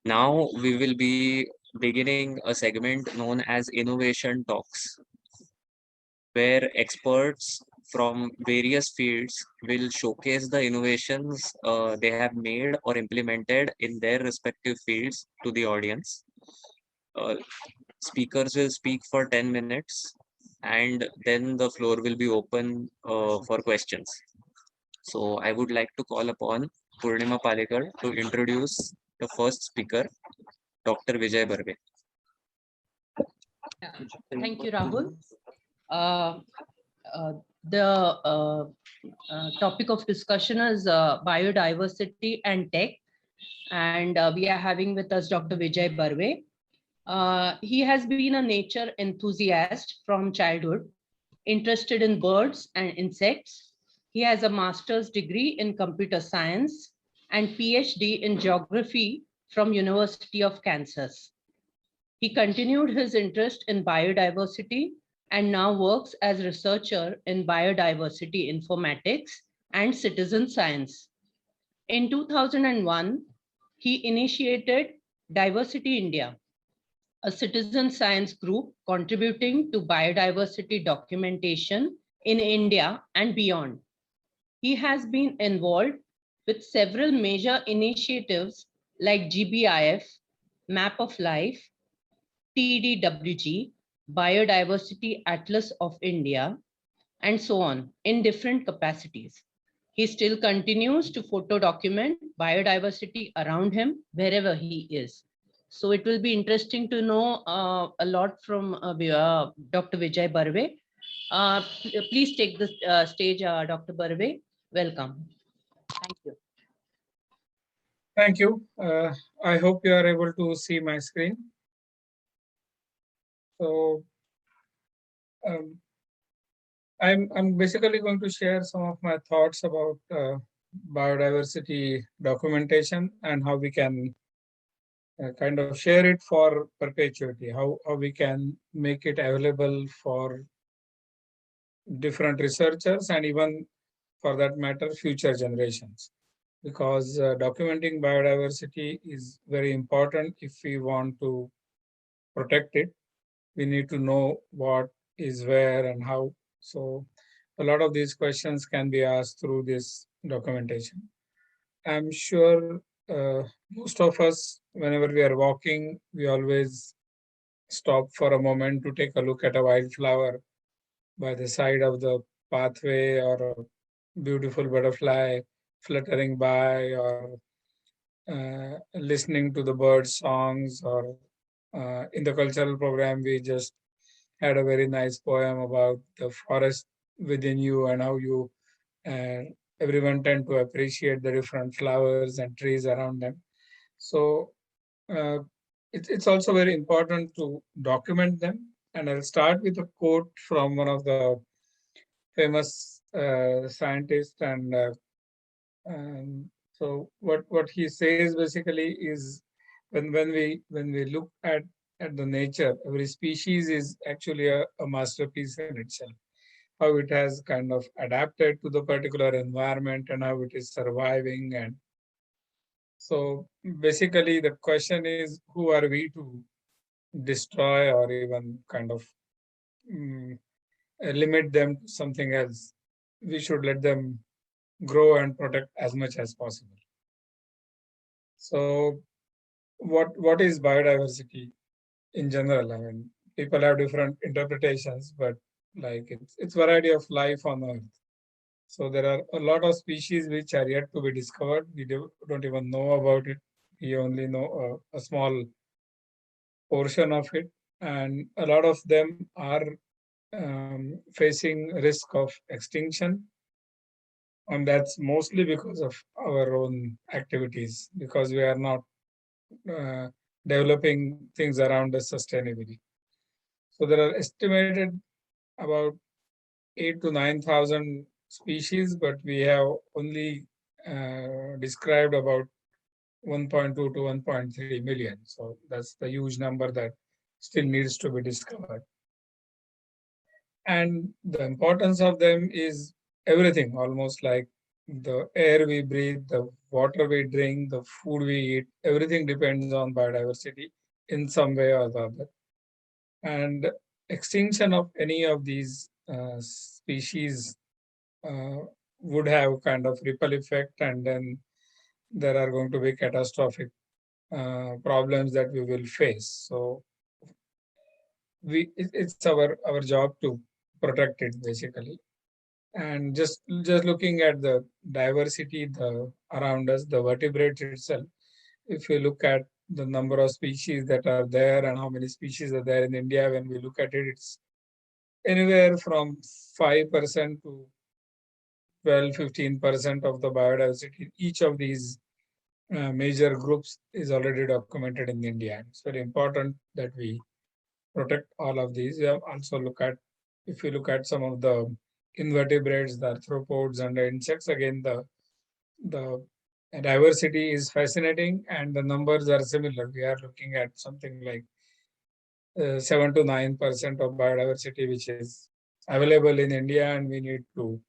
Now we will be beginning a segment known as Innovation Talks, where experts from various fields will showcase the innovations they have made or implemented in their respective fields to the audience. Uh, Speakers will speak for 10 minutes and then the floor will be open for questions. So I would like to call upon Purnima Palekar to introduce the first speaker, Dr. Vijay Barve. Yeah. Thank you, Rahul. Uh, the topic of discussion is biodiversity and tech. And we are having with us Dr. Vijay Barve. He has been a nature enthusiast from childhood, interested in birds and insects. He has a master's degree in computer science and PhD in geography from University of Kansas. He continued his interest in biodiversity and now works as researcher in biodiversity informatics and citizen science. In 2001, he initiated Diversity India, a citizen science group contributing to biodiversity documentation in India and beyond. He has been involved with several major initiatives like GBIF, Map of Life, TDWG, Biodiversity Atlas of India, and so on in different capacities. He still continues to photo document biodiversity around him wherever he is. So it will be interesting to know a lot from Dr. Vijay Barve. Please take the stage, Dr. Barve. Welcome. Thank you. Thank you. I hope you are able to see my screen. So I'm basically going to share some of my thoughts about biodiversity documentation and how we can kind of share it for perpetuity, how we can make it available for different researchers and even for that matter, future generations. Because documenting biodiversity is very important if we want to protect it. We need to know what is where and how. So a lot of these questions can be asked through this documentation. I'm sure most of us, whenever we are walking, we always stop for a moment to take a look at a wildflower by the side of the pathway or a beautiful butterfly fluttering by or listening to the bird songs or in the cultural program, we just had a very nice poem about the forest within you and how you everyone tend to appreciate the different flowers and trees around them. So uh, it's also very important to document them. And I'll start with a quote from one of the famous scientists. And so what he says basically is when we look at the nature, every species is actually a masterpiece in itself. How it has kind of adapted to the particular environment and how it is surviving. And so basically the question is, who are we to destroy or even kind of mm, limit them to something else? We should let them grow and protect as much as possible. So what is biodiversity in general? I mean, people have different interpretations, but like it's variety of life on Earth. So there are a lot of species which are yet to be discovered. We don't even know about it. We only know a small portion of it, and a lot of them are facing risk of extinction, and that's mostly because of our own activities, because we are not uh, developing things around us sustainably. So there are estimated about 8 to 9,000 species, but we have only described about 1.2 to 1.3 million. So that's the huge number that still needs to be discovered. And the importance of them is everything, almost like the air we breathe, the water we drink, the food we eat, everything depends on biodiversity in some way or the other. And extinction of any of these species uh, would have kind of ripple effect, and then there are going to be catastrophic problems that we will face. So it's our job to protect it basically. And just looking at the diversity around us, the vertebrates itself, if you look at the number of species that are there and how many species are there in India, when we look at it, it's anywhere from 5% to 12-15% of the biodiversity. Each of these major groups is already documented in India. It's very important that we protect all of these. We have also if you look at some of the invertebrates, the arthropods and the insects, again, the diversity is fascinating and the numbers are similar. We are looking at something like 7 to 9% of biodiversity, which is available in India, and we need to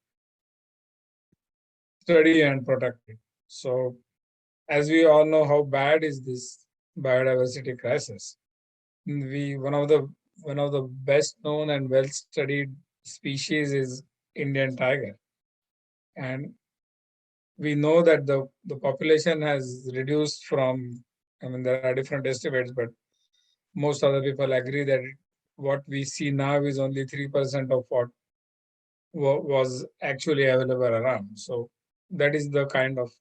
study and protect it. So, as we all know, how bad is this biodiversity crisis? We one of the best known and well studied species is Indian tiger, and we know that the population has reduced from. I mean, there are different estimates, but most other people agree that what we see now is only 3% of what was actually available around. So that is the kind of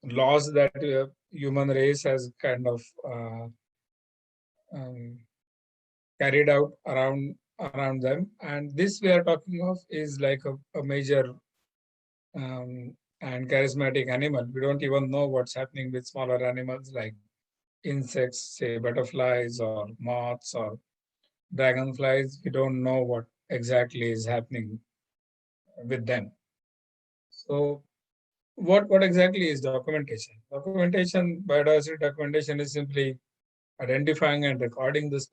laws that human race has kind of um, carried out around them. And this we are talking of is like a major and charismatic animal. We don't even know what's happening with smaller animals like insects, say butterflies or moths or dragonflies. We don't know what exactly is happening with them. So what exactly is documentation? Documentation, biodiversity documentation is simply identifying and recording the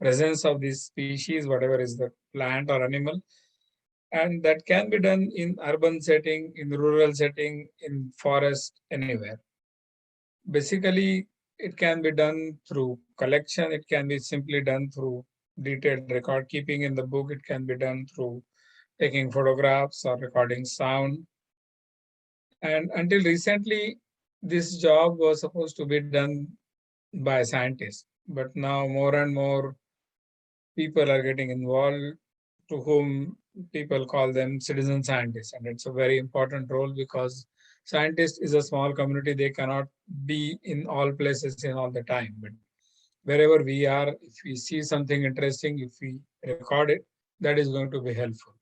presence of this species, whatever is the plant or animal. And that can be done in urban setting, in rural setting, in forest, anywhere. Basically, it can be done through collection. It can be simply done through detailed record keeping in the book. It can be done through taking photographs or recording sound. And until recently, this job was supposed to be done by scientists. But now more and more people are getting involved, to whom people call them citizen scientists. And it's a very important role because scientists is a small community. They cannot be in all places in all the time. But wherever we are, if we see something interesting, if we record it, that is going to be helpful.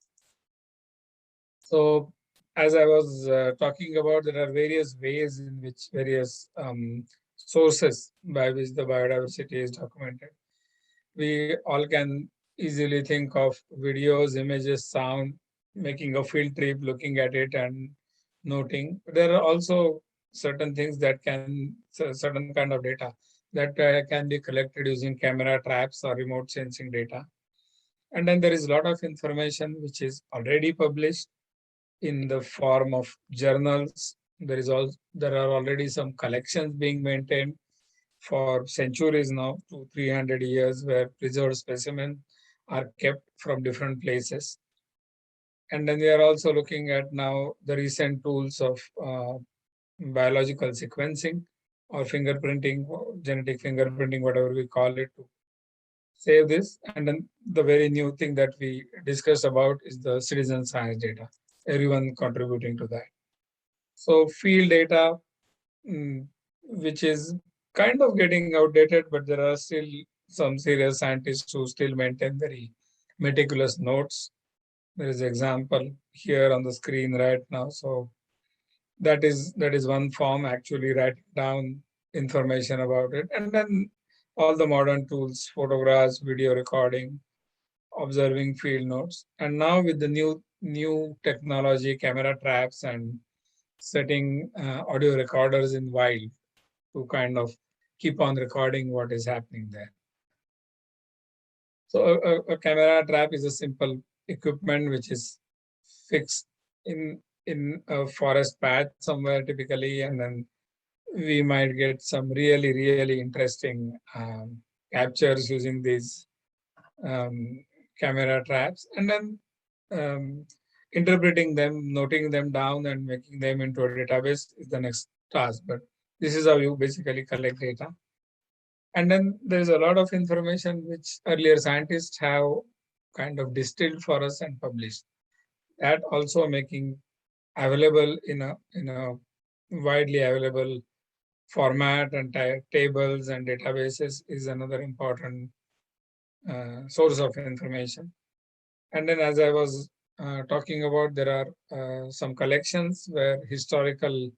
So as I was talking about, there are various ways in which various sources by which the biodiversity is documented. We all can easily think of videos, images, sound, making a field trip, looking at it and noting. There are also certain things that certain kind of data that can be collected using camera traps or remote sensing data. And then there is a lot of information which is already published in the form of journals. There are already some collections being maintained for centuries now, 200-300 years, where preserved specimens are kept from different places. And then we are also looking at now the recent tools of biological sequencing or fingerprinting, or genetic fingerprinting, whatever we call it, to save this. And then the very new thing that we discussed about is the citizen science data, everyone contributing to that. So field data, which is kind of getting outdated, but there are still some serious scientists who still maintain very meticulous notes. There is an example here on the screen right now. So that is one form, actually writing down information about it. And then all the modern tools, photographs, video recording, observing field notes. And now with the new technology, camera traps and setting audio recorders in wild to kind of keep on recording what is happening there. So a camera trap is a simple equipment which is fixed in a forest patch somewhere typically, and then we might get some really interesting captures using these um, camera traps, and then um, interpreting them, noting them down, and making them into a database is the next task. But this is how you basically collect data. And then there's a lot of information which earlier scientists have kind of distilled for us and published. That also making available in a widely available format and tables and databases is another important source of information. And then, as I was talking about, there are some collections where historically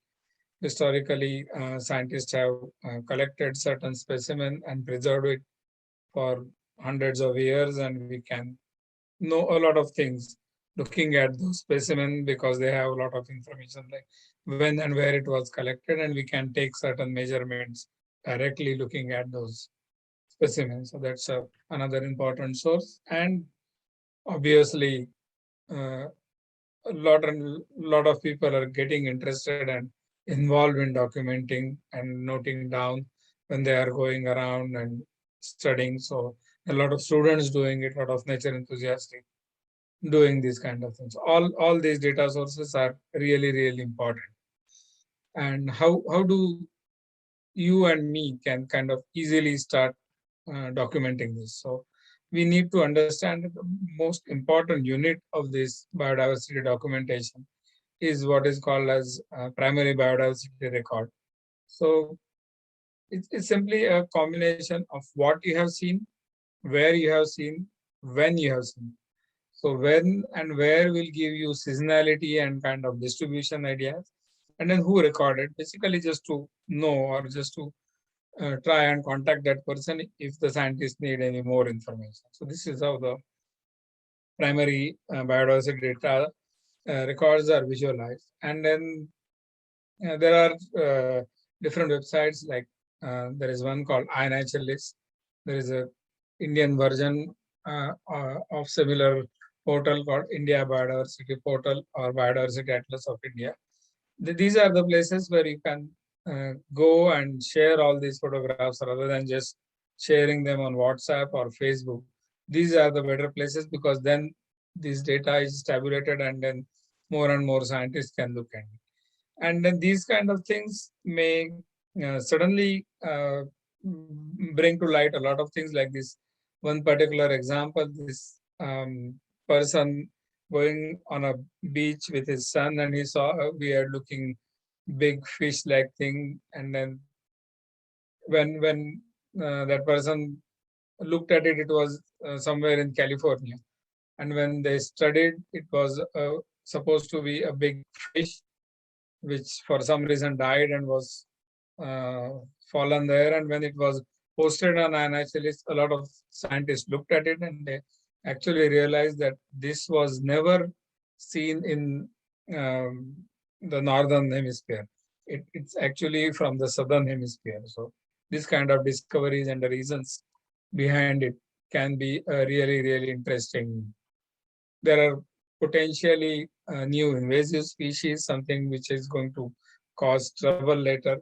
scientists have collected certain specimen and preserved it for hundreds of years, and we can know a lot of things looking at those specimens because they have a lot of information like when and where it was collected, and we can take certain measurements directly looking at those specimens. So that's another important source. And obviously, uh, a lot of people are getting interested and involved in documenting and noting down when they are going around and studying. So a lot of students doing it, a lot of nature enthusiasts doing these kind of things. All these data sources are really important. And how do you and me can kind of easily start documenting this? So we need to understand that the most important unit of this biodiversity documentation is what is called as primary biodiversity record. So it's simply a combination of what you have seen, where you have seen, when you have seen. So when and where will give you seasonality and kind of distribution ideas, and then who recorded, basically just to know or just to try and contact that person if the scientists need any more information. So this is how the primary biodiversity data records are visualized. And then there are different websites like there is one called iNaturalist. There is a Indian version of similar portal called India Biodiversity Portal or Biodiversity Atlas of India. These are the places where you can go and share all these photographs rather than just sharing them on WhatsApp or Facebook. These are the better places because then this data is tabulated and then more and more scientists can look at it. And then these kind of things may suddenly bring to light a lot of things like this. One particular example, this person going on a beach with his son and he saw a weird looking big fish like thing, and then when that person looked at it, it was somewhere in California, and when they studied, it was supposed to be a big fish which for some reason died and was uh, fallen there. And when it was posted on iNaturalist, a lot of scientists looked at it and they actually realized that this was never seen in the northern hemisphere. It's actually from the southern hemisphere. So this kind of discoveries and the reasons behind it can be really interesting. There are potentially new invasive species, something which is going to cause trouble later,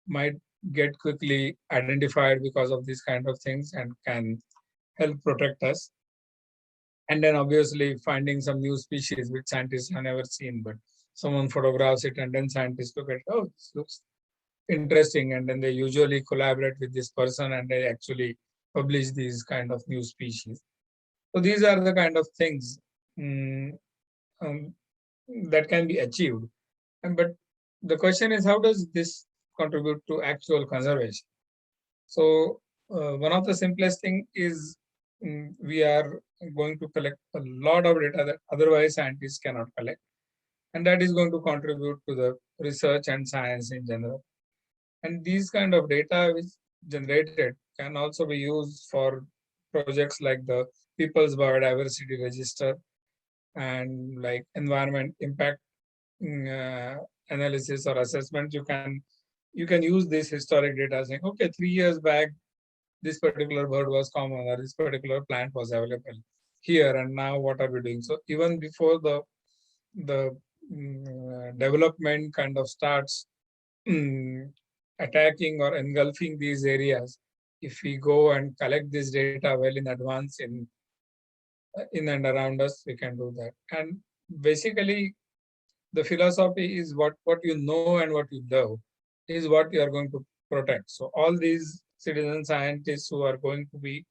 might get quickly identified because of these kind of things and can help protect us. And then obviously finding some new species which scientists have never seen, but someone photographs it and then scientists look at, oh, this looks interesting. And then they usually collaborate with this person and they actually publish these kind of new species. So these are the kind of things mm, um, that can be achieved. But the question is, how does this contribute to actual conservation? So one of the simplest thing is we are going to collect a lot of data that otherwise scientists cannot collect. And that is going to contribute to the research and science in general. And these kind of data which generated can also be used for projects like the People's Biodiversity Register and like environment impact analysis or assessment. You can use this historic data saying, okay, 3 years back, this particular bird was common or this particular plant was available here, and now what are we doing? So even before the development kind of starts attacking or engulfing these areas, if we go and collect this data well in advance in and around us, we can do that. And basically, the philosophy is what you know and what you love is what you are going to protect. So all these citizen scientists who are going to be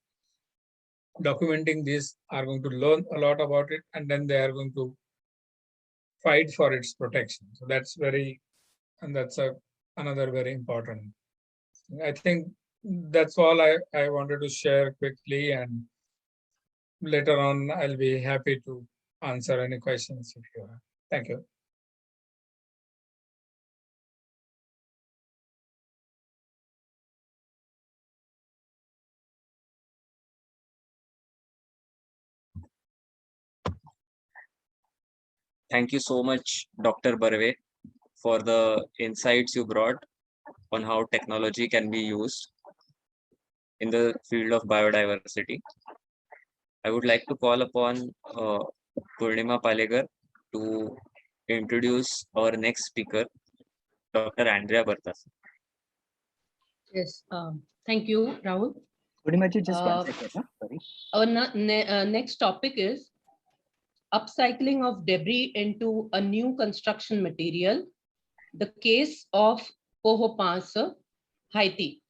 documenting this are going to learn a lot about it, and then they are going to fight for its protection. So that's another very important. I think that's all I wanted to share quickly, and later on I'll be happy to answer any questions if you have. Thank you. Thank you so much, Dr. Barve, for the insights you brought on how technology can be used in the field of biodiversity. I would like to call upon Purnima Palegar to introduce our next speaker, Dr. Andrea Bertassi. Yes, thank you, Rahul. Purnimaji, just one Uh, second. Huh? Sorry. Our next topic is upcycling of debris into a new construction material, the case of Port-au-Prince, Haiti.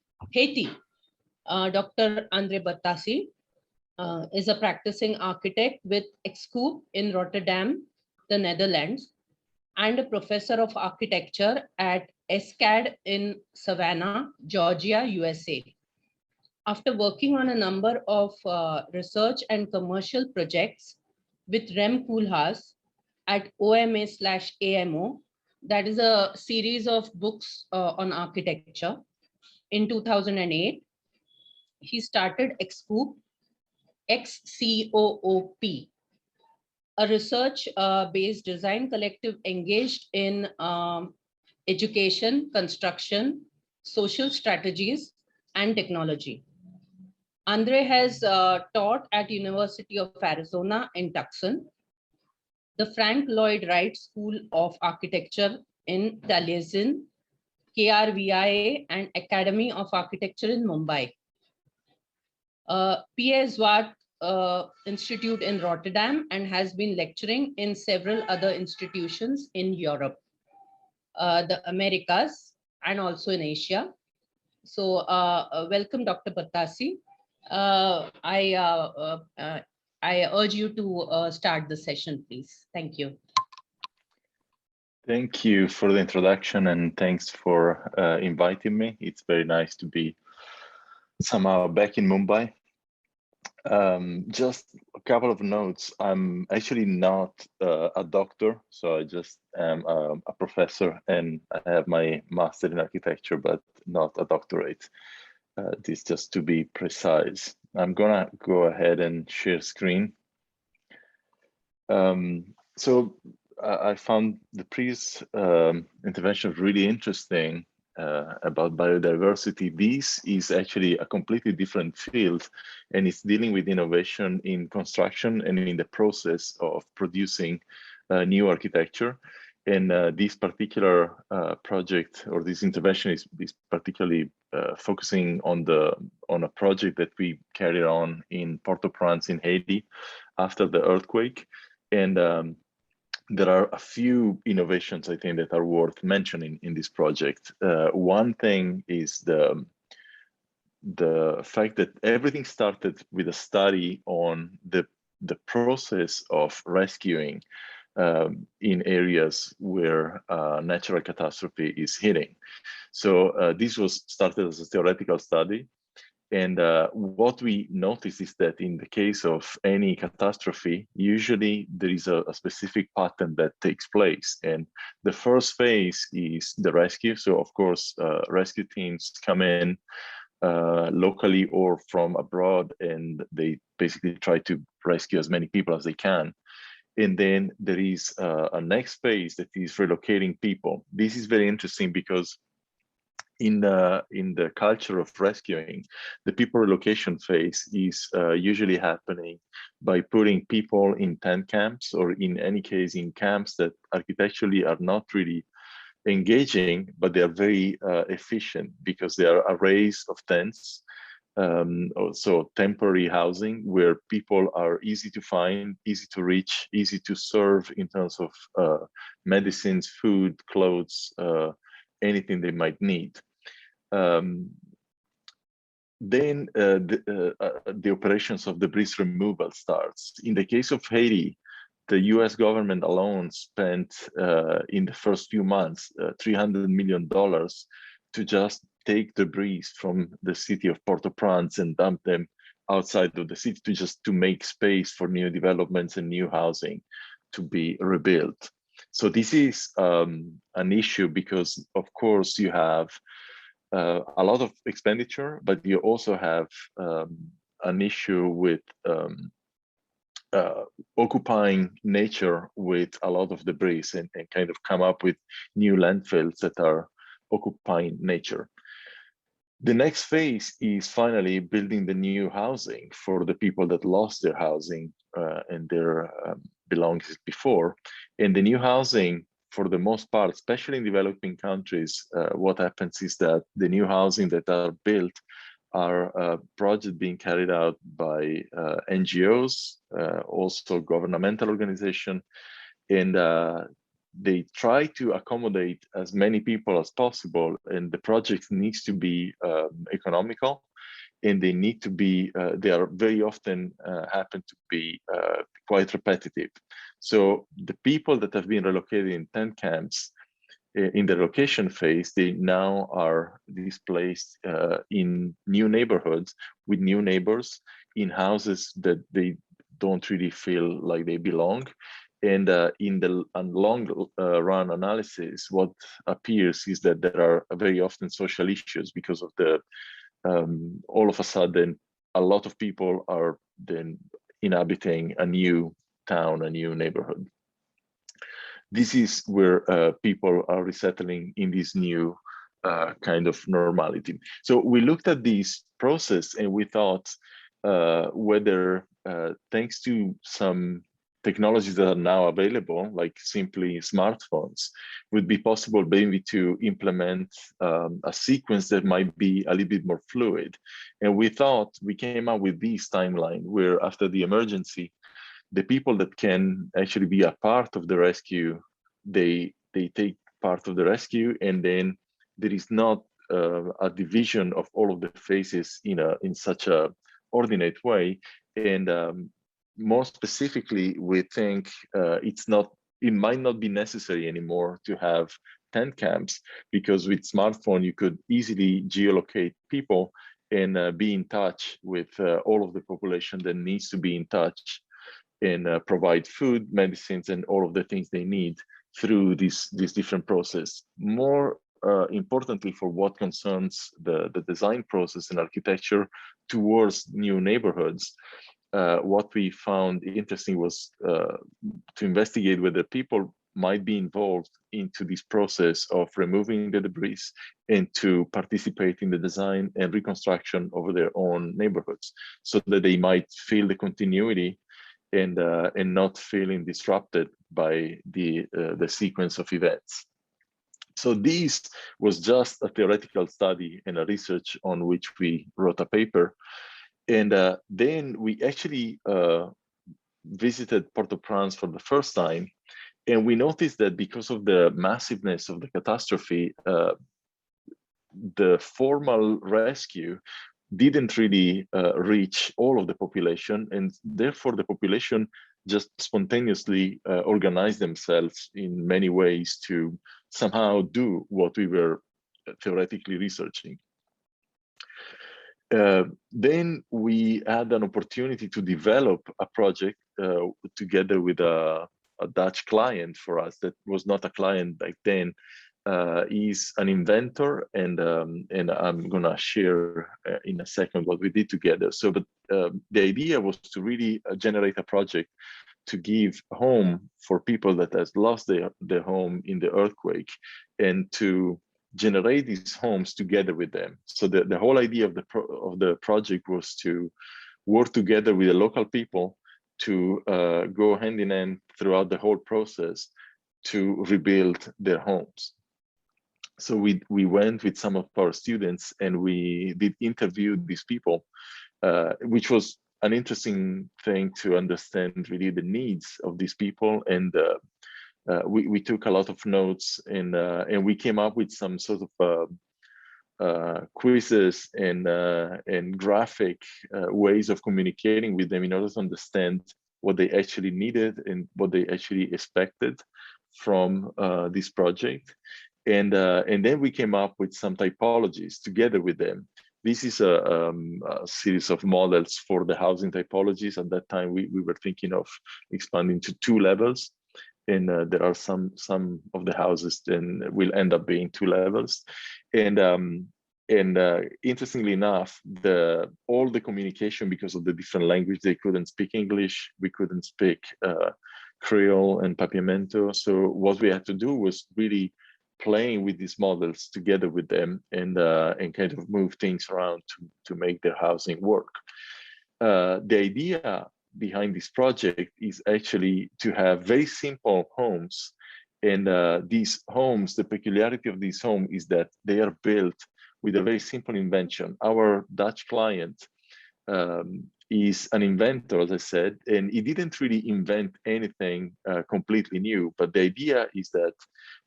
Dr. Andrea Bertassi is a practicing architect with Excoop in Rotterdam, the Netherlands, and a professor of architecture at ESCAD in Savannah, Georgia, USA. After working on a number of research and commercial projects with Rem Koolhaas at OMA/AMO, that is a series of books on architecture. In 2008, he started Excoop, XCOOP, a research-based design collective engaged in education, construction, social strategies, and technology. Andre has taught at University of Arizona in Tucson, the Frank Lloyd Wright School of Architecture in Taliesin, KRVIA, and Academy of Architecture in Mumbai. P.A. Zwart Institute in Rotterdam, and has been lecturing in several other institutions in Europe, the Americas, and also in Asia. So welcome, Dr. Bertassi. I urge you to start the session, please. Thank you. Thank you for the introduction, and thanks for inviting me. It's very nice to be somehow back in Mumbai. Just a couple of notes. I'm actually not a doctor, so I just am a professor, and I have my master in architecture, but not a doctorate. This just to be precise. I'm gonna go ahead and share screen. So I found the previous intervention really interesting about biodiversity. This is actually a completely different field, and it's dealing with innovation in construction and in the process of producing new architecture. And this particular project, or this intervention, is particularly focusing on a project that we carried on in Port-au-Prince in Haiti after the earthquake. And there are a few innovations, I think, that are worth mentioning in this project. One thing is the fact that everything started with a study on the process of rescuing in areas where natural catastrophe is hitting. So this was started as a theoretical study. And what we notice is that in the case of any catastrophe, usually there is a specific pattern that takes place. And the first phase is the rescue. So of course, rescue teams come in locally or from abroad, and they basically try to rescue as many people as they can. And then there is a next phase that is relocating people. This is very interesting because in the culture of rescuing, the people relocation phase is usually happening by putting people in tent camps, or in any case in camps that architecturally are not really engaging, but they are very efficient because they are arrays of tents. Also temporary housing where people are easy to find, easy to reach, easy to serve in terms of medicines, food, clothes, anything they might need. Then the operations of debris removal starts. In the case of Haiti, the US government alone spent in the first few months $300 million to just take debris from the city of Port-au-Prince and dump them outside of the city to make space for new developments and new housing to be rebuilt. So this is an issue because, of course, you have a lot of expenditure, but you also have an issue with occupying nature with a lot of debris and kind of come up with new landfills that are occupying nature. The next phase is finally building the new housing for the people that lost their housing and their belongings before. And the new housing, for the most part, especially in developing countries, what happens is that the new housing that are built are projects being carried out by NGOs, also governmental organizations, and they try to accommodate as many people as possible, and the project needs to be economical, and they need to be, they are very often happen to be quite repetitive. So the people that have been relocated in tent camps in the relocation phase, they now are displaced in new neighborhoods with new neighbors in houses that they don't really feel like they belong. And in the long run analysis, what appears is that there are very often social issues because of the, all of a sudden, a lot of people are then inhabiting a new town, a new neighborhood. This is where people are resettling in this new kind of normality. So we looked at this process and we thought whether thanks to some technologies that are now available, like simply smartphones, would be possible maybe to implement a sequence that might be a little bit more fluid. And we thought, we came up with this timeline where after the emergency, the people that can actually be a part of the rescue, they take part of the rescue, and then there is not a division of all of the phases in such a ordinate way. And more specifically, we think it might not be necessary anymore to have tent camps, because with smartphone you could easily geolocate people and be in touch with all of the population that needs to be in touch, and provide food, medicines, and all of the things they need through this different process. More importantly, for what concerns the design process and architecture towards new neighborhoods, what we found interesting was to investigate whether people might be involved into this process of removing the debris and to participate in the design and reconstruction of their own neighborhoods, so that they might feel the continuity and not feeling disrupted by the sequence of events. So this was just a theoretical study and a research on which we wrote a paper. And then we actually visited Port-au-Prince for the first time. And we noticed that because of the massiveness of the catastrophe, the formal rescue didn't really reach all of the population, and therefore the population just spontaneously organized themselves in many ways to somehow do what we were theoretically researching. Then we had an opportunity to develop a project together with a Dutch client for us that was not a client back then. He's an inventor, and I'm gonna share in a second what we did together. So, but the idea was to really generate a project to give home for people that has lost their home in the earthquake, and to generate these homes together with them. So the whole idea of the project was to work together with the local people to go hand in hand throughout the whole process to rebuild their homes. So we went with some of our students and we did interview these people, which was an interesting thing to understand really the needs of these people. And we took a lot of notes and we came up with some sort of quizzes and graphic ways of communicating with them in order to understand what they actually needed and what they actually expected from this project. And then we came up with some typologies together with them. This is a series of models for the housing typologies. At that time, we were thinking of expanding to 2 levels. And there are some of the houses then will end up being 2 levels. And interestingly enough, all the communication, because of the different language, they couldn't speak English, we couldn't speak Creole and Papiamento. So what we had to do was really playing with these models together with them and kind of move things around to make their housing work. The idea behind this project is actually to have very simple homes. And these homes, the peculiarity of this home is that they are built with a very simple invention. Our Dutch client is an inventor, as I said, and he didn't really invent anything completely new, but the idea is that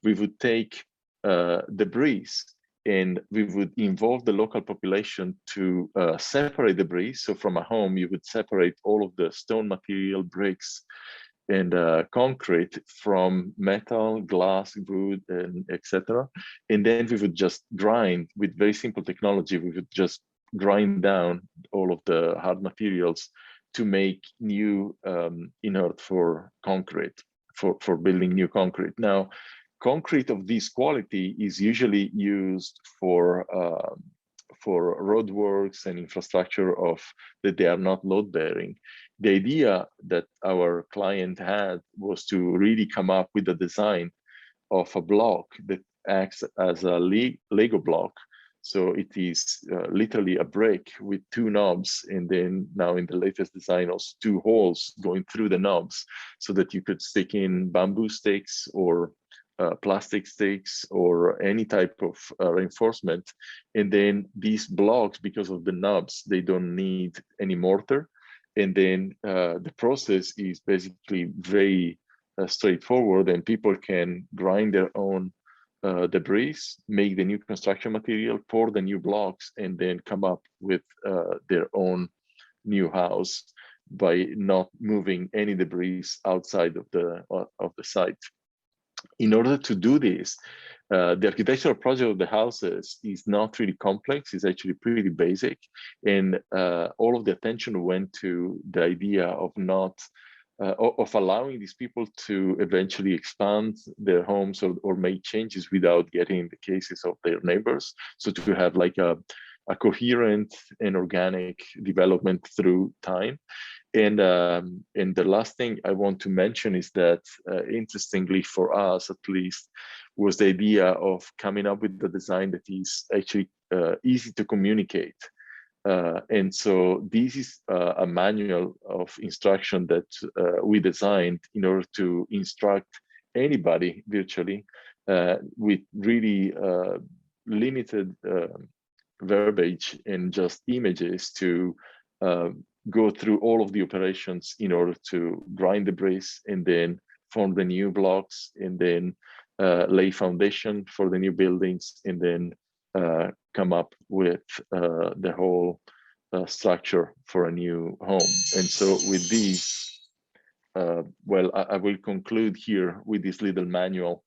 we would take debris and we would involve the local population to separate debris. So from a home, you would separate all of the stone material, bricks, and concrete from metal, glass, wood, and etc. And then we would just grind with very simple technology. We would just grind down all of the hard materials to make new inert for concrete, for building new concrete. Now, concrete of this quality is usually used for roadworks and infrastructure that they are not load bearing. The idea that our client had was to really come up with a design of a block that acts as a Lego block. So it is literally a brick with 2 knobs, and then now in the latest design also 2 holes going through the knobs, so that you could stick in bamboo sticks or plastic sticks or any type of reinforcement. And then these blocks, because of the knobs, they don't need any mortar. And then the process is basically very straightforward, and people can grind their own debris, make the new construction material, pour the new blocks, and then come up with their own new house by not moving any debris outside of the site. In order to do this, the architectural project of the houses is not really complex. It's actually pretty basic, and all of the attention went to the idea of not of allowing these people to eventually expand their homes or make changes without getting in the cases of their neighbors. So to have like a coherent and organic development through time. And the last thing I want to mention is that, interestingly for us at least, was the idea of coming up with a design that is actually easy to communicate. And so this is a manual of instruction that we designed in order to instruct anybody virtually with really limited verbiage and just images to go through all of the operations in order to grind the bricks and then form the new blocks and then lay foundation for the new buildings and then come up with the whole structure for a new home. And so with these, well, I will conclude here with this little manual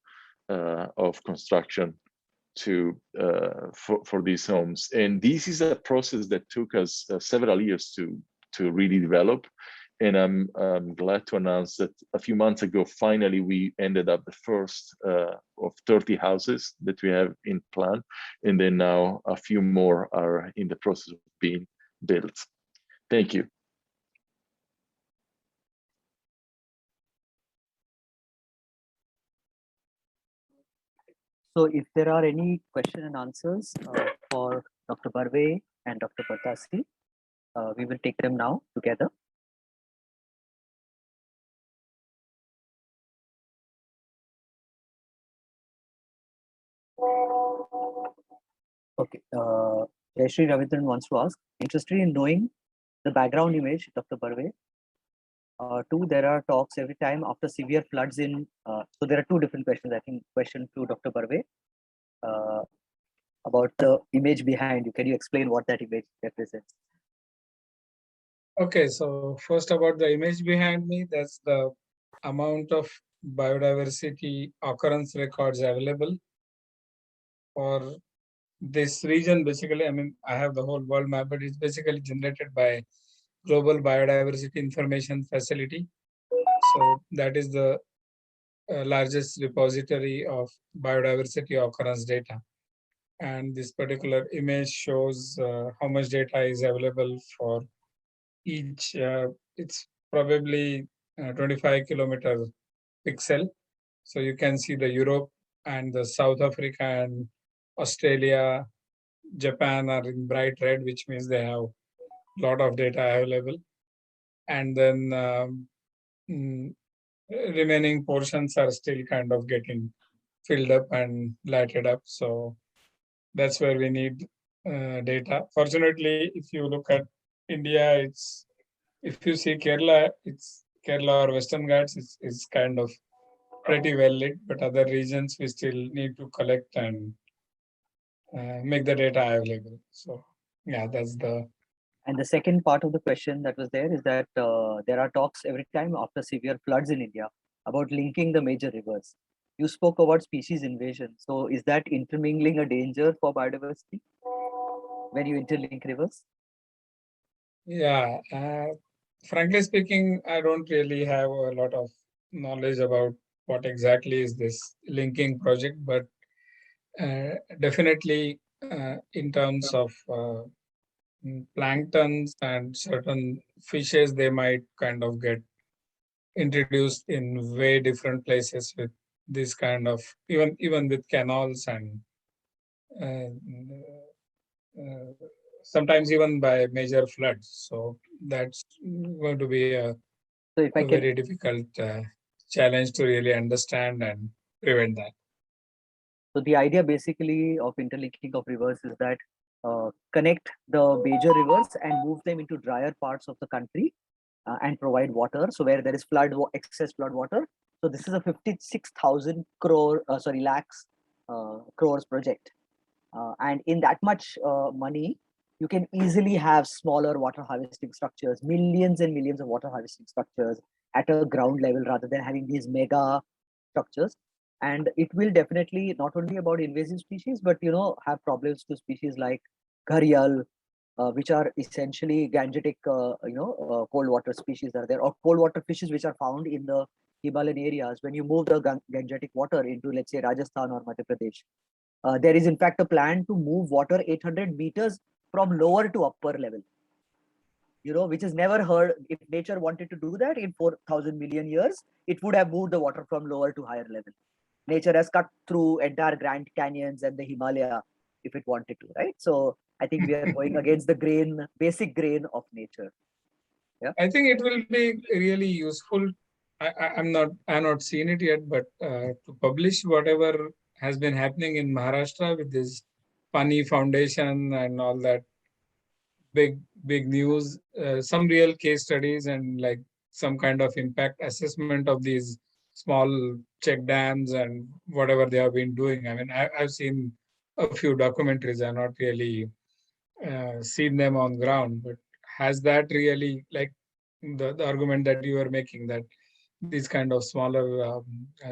of construction for these homes. And this is a process that took us several years to really develop. And I'm glad to announce that a few months ago, finally, we ended up the first of 30 houses that we have in plan. And then now a few more are in the process of being built. Thank you. So if there are any question and answers for Dr. Barve and Dr. Bertassi, we will take them now together. Okay. Jayashree Ravindran wants to ask, interested in knowing the background image, Dr. Barve. Two, there are talks every time after severe floods in, so there are two different questions. I think question to Dr. Barve about the image behind you. Can you explain what that image represents? Okay, so first about the image behind me, that's the amount of biodiversity occurrence records available for this region. Basically, I mean, I have the whole world map, but it's basically generated by Global Biodiversity Information Facility. So that is the largest repository of biodiversity occurrence data. And this particular image shows how much data is available for each. It's probably 25 kilometer pixel. So you can see the Europe and the South Africa and Australia, Japan are in bright red, which means they have a lot of data available. And then remaining portions are still kind of getting filled up and lighted up. So that's where we need data. Fortunately, if you look at India, if you see Kerala, it's Kerala or Western Ghats, it's kind of pretty well lit, but other regions we still need to collect and make the data available. So yeah, that's the. And the second part of the question that was there is that there are talks every time after severe floods in India about linking the major rivers. You spoke about species invasion. So is that intermingling a danger for biodiversity when you interlink rivers? Yeah, frankly speaking, I don't really have a lot of knowledge about what exactly is this linking project, but definitely in terms of planktons and certain fishes, they might kind of get introduced in way different places with this kind of even with canals and uh, sometimes even by major floods. So that's going to be a very difficult challenge to really understand and prevent that. So the idea basically of interlinking of rivers is that connect the major rivers and move them into drier parts of the country and provide water. So where there is excess flood water. So this is a 56,000 lakhs crores project. And in that much money, you can easily have smaller water harvesting structures, millions and millions of water harvesting structures at a ground level rather than having these mega structures. And it will definitely not only about invasive species, but have problems to species like gharial, which are essentially Gangetic, cold water species are there, or cold water fishes which are found in the Himalayan areas. When you move the Gangetic water into, let's say, Rajasthan or Madhya Pradesh, there is in fact a plan to move water 800 meters from lower to upper level. Which is never heard. If nature wanted to do that in 4,000 million years, it would have moved the water from lower to higher level. Nature has cut through entire Grand Canyons and the Himalaya if it wanted to, right? So I think we are going against the basic grain of nature. Yeah, I think it will be really useful. I'm not seen it yet, but to publish whatever has been happening in Maharashtra with this Pani Foundation and all that big news, some real case studies and like some kind of impact assessment of these small check dams and whatever they have been doing. I mean, I've seen a few documentaries. I've not really seen them on ground, but has that really, like the argument that you were making, that these kind of smaller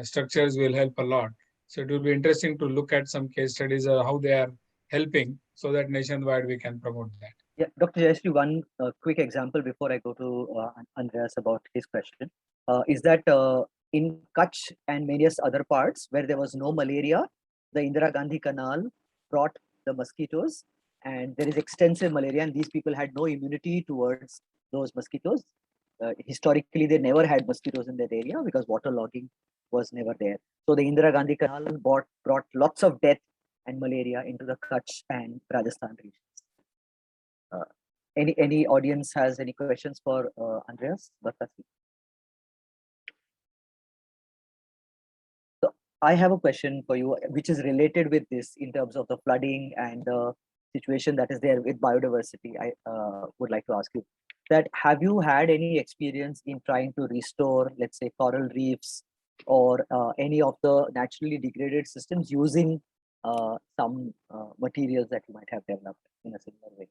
structures will help a lot. So it will be interesting to look at some case studies of how they are helping so that nationwide we can promote that. Yeah, Dr. Jayashree, one quick example before I go to Andreas about his question is that in Kutch and various other parts where there was no malaria, the Indira Gandhi Canal brought the mosquitoes, and there is extensive malaria, and these people had no immunity towards those mosquitoes. historically they never had mosquitoes in that area because waterlogging was never there. So the Indira Gandhi Canal brought lots of death and malaria into the Kutch and Rajasthan regions. Any audience has any questions for Andreas Bertassi? So I have a question for you, which is related with this in terms of the flooding and the situation that is there with biodiversity. I would like to ask you that, have you had any experience in trying to restore, let's say, coral reefs or any of the naturally degraded systems using some materials that you might have developed in a similar way?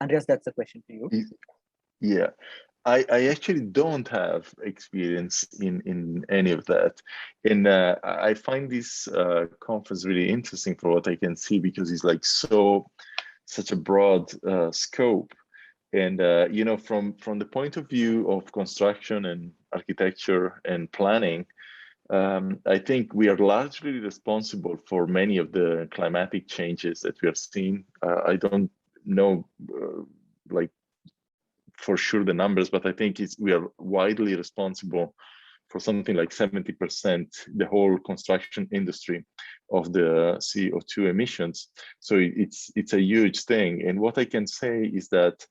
Andreas, that's the question to you. Yeah, I actually don't have experience in any of that, and I find this conference really interesting for what I can see, because it's like such a broad scope, and you know, from the point of view of construction and architecture and planning, I think we are largely responsible for many of the climatic changes that we are seeing. I don't know like for sure the numbers, but I think we are widely responsible for something like 70%, the whole construction industry, of the CO2 emissions. So it's a huge thing. And what I can say is that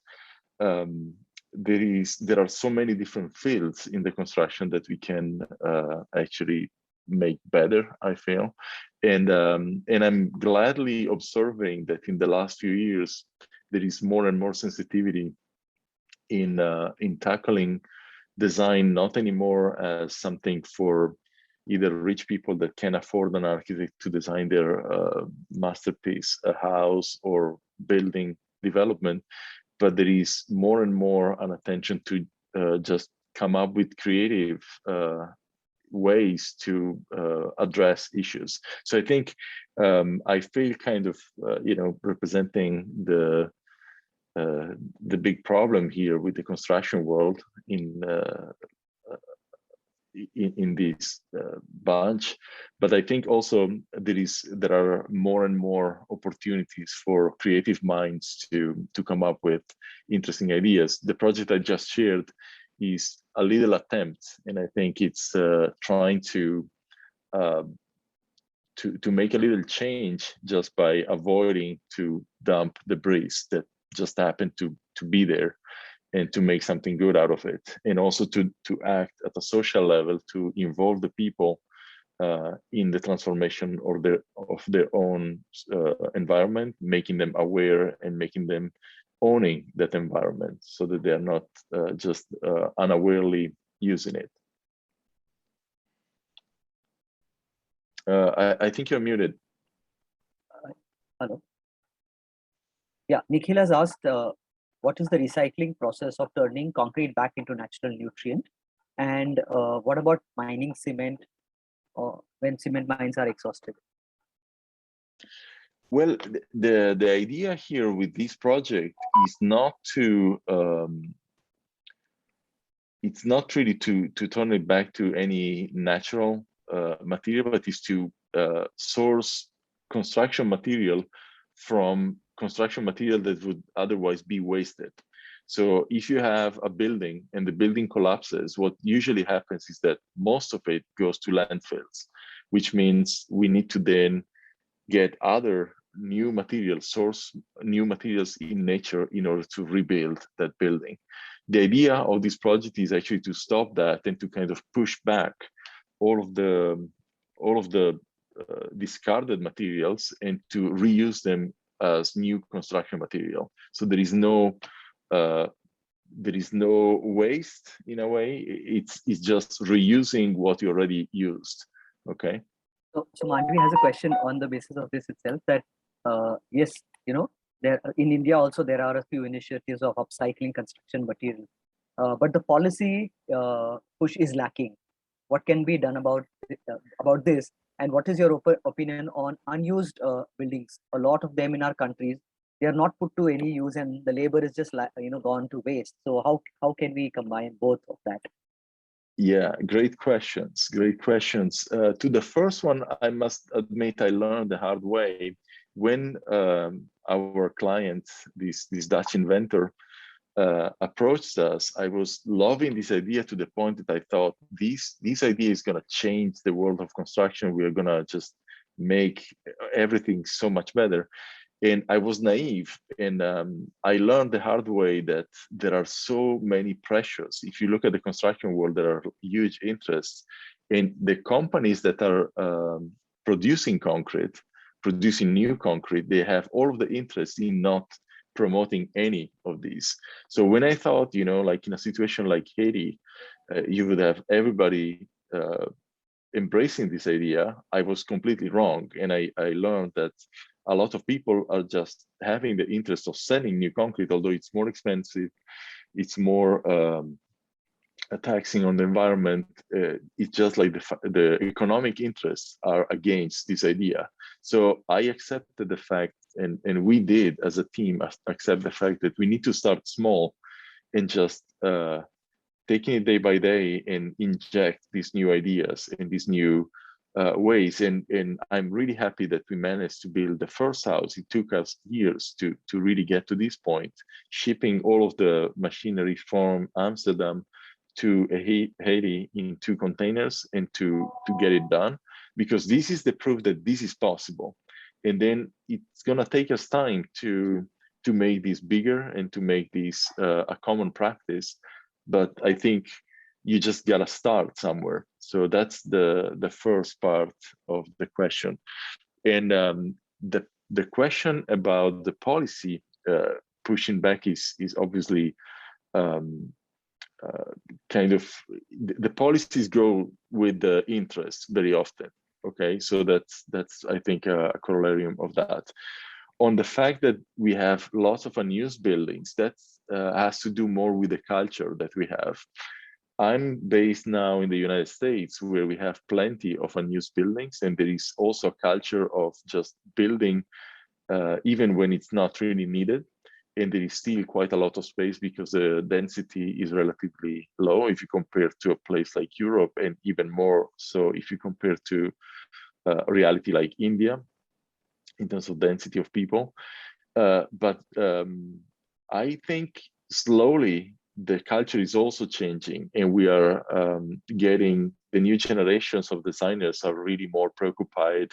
there are so many different fields in the construction that we can actually make better, I feel. And I'm gladly observing that in the last few years, there is more and more sensitivity in tackling design, not anymore as something for either rich people that can afford an architect to design their masterpiece, a house or building development, but there is more and more an attention to just come up with creative ways to address issues. So I think I feel kind of you know, representing the big problem here with the construction world in this bunch. But I think also there are more and more opportunities for creative minds to come up with interesting ideas. The project I just shared is a little attempt, and I think it's trying to make a little change just by avoiding to dump debris that just happened to be there, and to make something good out of it, and also to act at a social level to involve the people in the transformation of their own environment, making them aware and making them owning that environment, so that they are not just unawarely using it. I think you're muted. Hello. Yeah, Nikhil has asked, what is the recycling process of turning concrete back into natural nutrient? And what about mining cement when cement mines are exhausted? Well, the idea here with this project is not to it's not really to turn it back to any natural material, but is to source construction material from construction material that would otherwise be wasted. So if you have a building and the building collapses, what usually happens is that most of it goes to landfills, which means we need to then get other new materials, source new materials in nature in order to rebuild that building. The idea of this project is actually to stop that and to kind of push back all of the discarded materials and to reuse them as new construction material. So there is no waste in a way. It's just reusing what you already used. Okay. So Manvi has a question on the basis of this itself, that yes, you know, there in India also there are a few initiatives of upcycling construction material, but the policy push is lacking. What can be done about this? And what is your opinion on unused buildings? A lot of them in our countries, they are not put to any use, and the labor is just gone to waste. So how can we combine both of that? Yeah, great questions. Great questions. To the first one, I must admit I learned the hard way when our client, this Dutch inventor, approached us, I was loving this idea to the point that I thought this idea is going to change the world of construction. We are going to just make everything so much better. And I was naive, and I learned the hard way that there are so many pressures. If you look at the construction world, there are huge interests, and the companies that are producing concrete, producing new concrete, they have all of the interest in not promoting any of these. So when I thought, like in a situation like Haiti, you would have everybody embracing this idea, I was completely wrong. And I learned that a lot of people are just having the interest of selling new concrete, although it's more expensive, it's more taxing on the environment. It's just like the economic interests are against this idea. So I accepted the fact, and we did as a team accept the fact that we need to start small and just taking it day by day and inject these new ideas and these new ways. And I'm really happy that we managed to build the first house. It took us years to really get to this point, shipping all of the machinery from Amsterdam to Haiti in 2 containers and to get it done, because this is the proof that this is possible. And then it's gonna take us time to make this bigger and to make this a common practice. But I think you just gotta start somewhere. So that's the first part of the question. And the question about the policy pushing back is obviously kind of, the policies go with the interest very often. Okay, so that's I think a corollary of that. On the fact that we have lots of unused buildings, that has to do more with the culture that we have. I'm based now in the United States, where we have plenty of unused buildings, and there is also a culture of just building even when it's not really needed. And there is still quite a lot of space because the density is relatively low if you compare to a place like Europe, and even more so if you compare to a reality like India in terms of density of people. But I think slowly the culture is also changing, and we are getting the new generations of designers are really more preoccupied,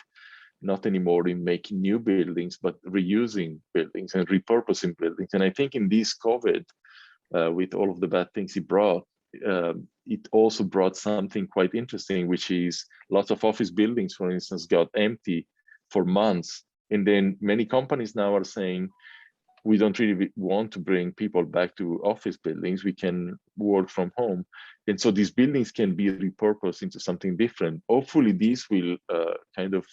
not anymore in making new buildings, but reusing buildings and repurposing buildings. And I think in this COVID, with all of the bad things it brought, it also brought something quite interesting, which is lots of office buildings, for instance, got empty for months. And then many companies now are saying, we don't really want to bring people back to office buildings. We can work from home. And so these buildings can be repurposed into something different. Hopefully this will kind of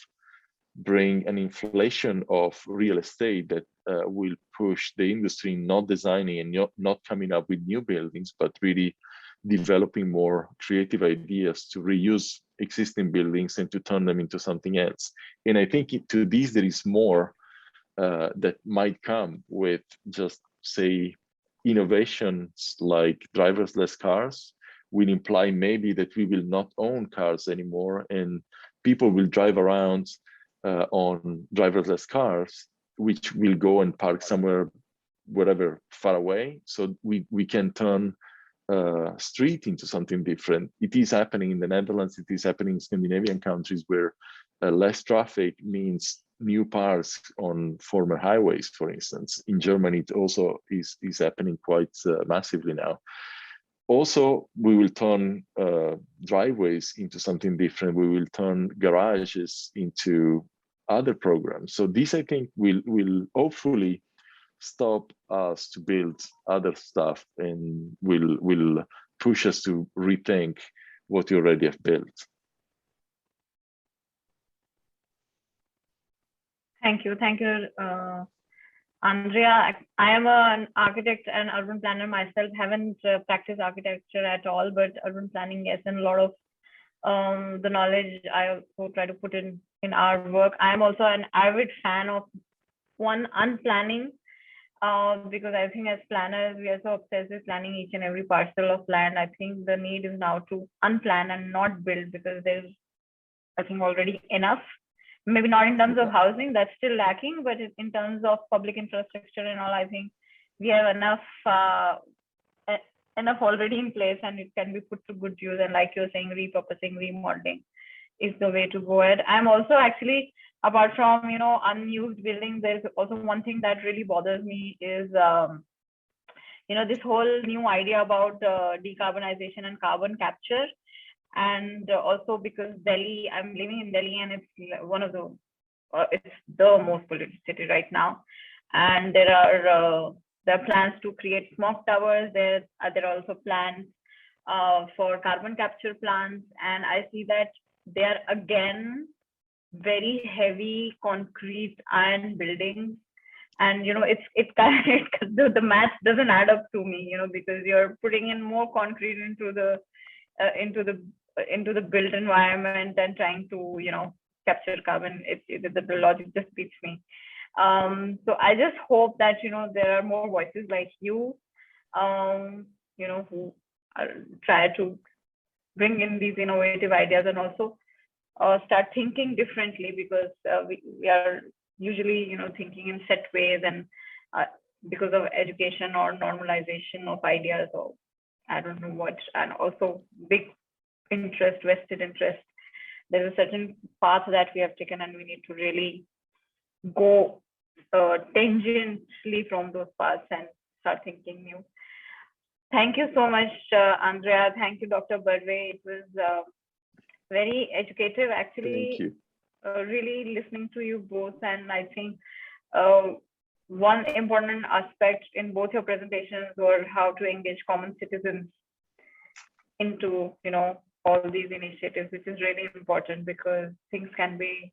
bring an inflation of real estate that will push the industry not designing and not coming up with new buildings, but really developing more creative ideas to reuse existing buildings and to turn them into something else. And I think to this, there is more that might come with just, say, innovations like driverless cars will imply maybe that we will not own cars anymore, and people will drive around on driverless cars, which will go and park somewhere, whatever, far away. So we can turn street into something different. It is happening in the Netherlands. It is happening in Scandinavian countries where less traffic means new parks on former highways, for instance. In Germany, it also is happening quite massively now. Also, we will turn driveways into something different. We will turn garages into other programs. So this, I think, will hopefully stop us to build other stuff and will push us to rethink what we already have built. Thank you, Andrea. I am an architect and urban planner myself. Haven't practiced architecture at all, but urban planning, yes, and a lot of the knowledge I also try to put in our work. I am also an avid fan of unplanning, because I think as planners, we are so obsessed with planning each and every parcel of land. I think the need is now to unplan and not build, because there's, I think, already enough. maybe not in terms of housing, that's still lacking, but in terms of public infrastructure and all, I think we have enough already in place, and it can be put to good use. And like you're saying, repurposing, remodeling is the way to go ahead. I'm also actually, apart from unused buildings, there's also one thing that really bothers me is this whole new idea about decarbonization and carbon capture. And also because Delhi, I'm living in Delhi, and it's one of the it's the most polluted city right now, and there are plans to create smoke towers. There are also plans for carbon capture plants, and I see that they are again very heavy concrete iron buildings, and it's kind of the math doesn't add up to me, because you're putting in more concrete into the built environment and trying to capture carbon. The logic just beats me. So I just hope that there are more voices like you, who try to bring in these innovative ideas, and also start thinking differently, because we are usually thinking in set ways, and because of education or normalization of ideas, or I don't know what, and also big interest, vested interest, there's a certain path that we have taken, and we need to really go tangentially from those paths and start thinking new. Thank you so much, Andrea. Thank you, Dr. Barve. It was very educative, actually. Thank you. Really listening to you both, and I think one important aspect in both your presentations were how to engage common citizens into all these initiatives, which is really important, because things can be,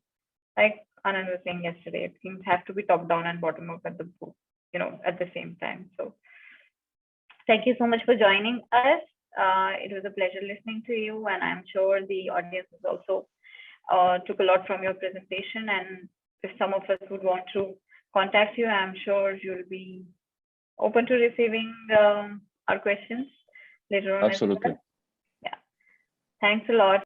like Anand was saying yesterday, things have to be top down and bottom up at the same time. So thank you so much for joining us. It was a pleasure listening to you, and I'm sure the audience has also took a lot from your presentation. And if some of us would want to contact you, I'm sure you'll be open to receiving our questions later on. Absolutely. Yeah. Thanks a lot.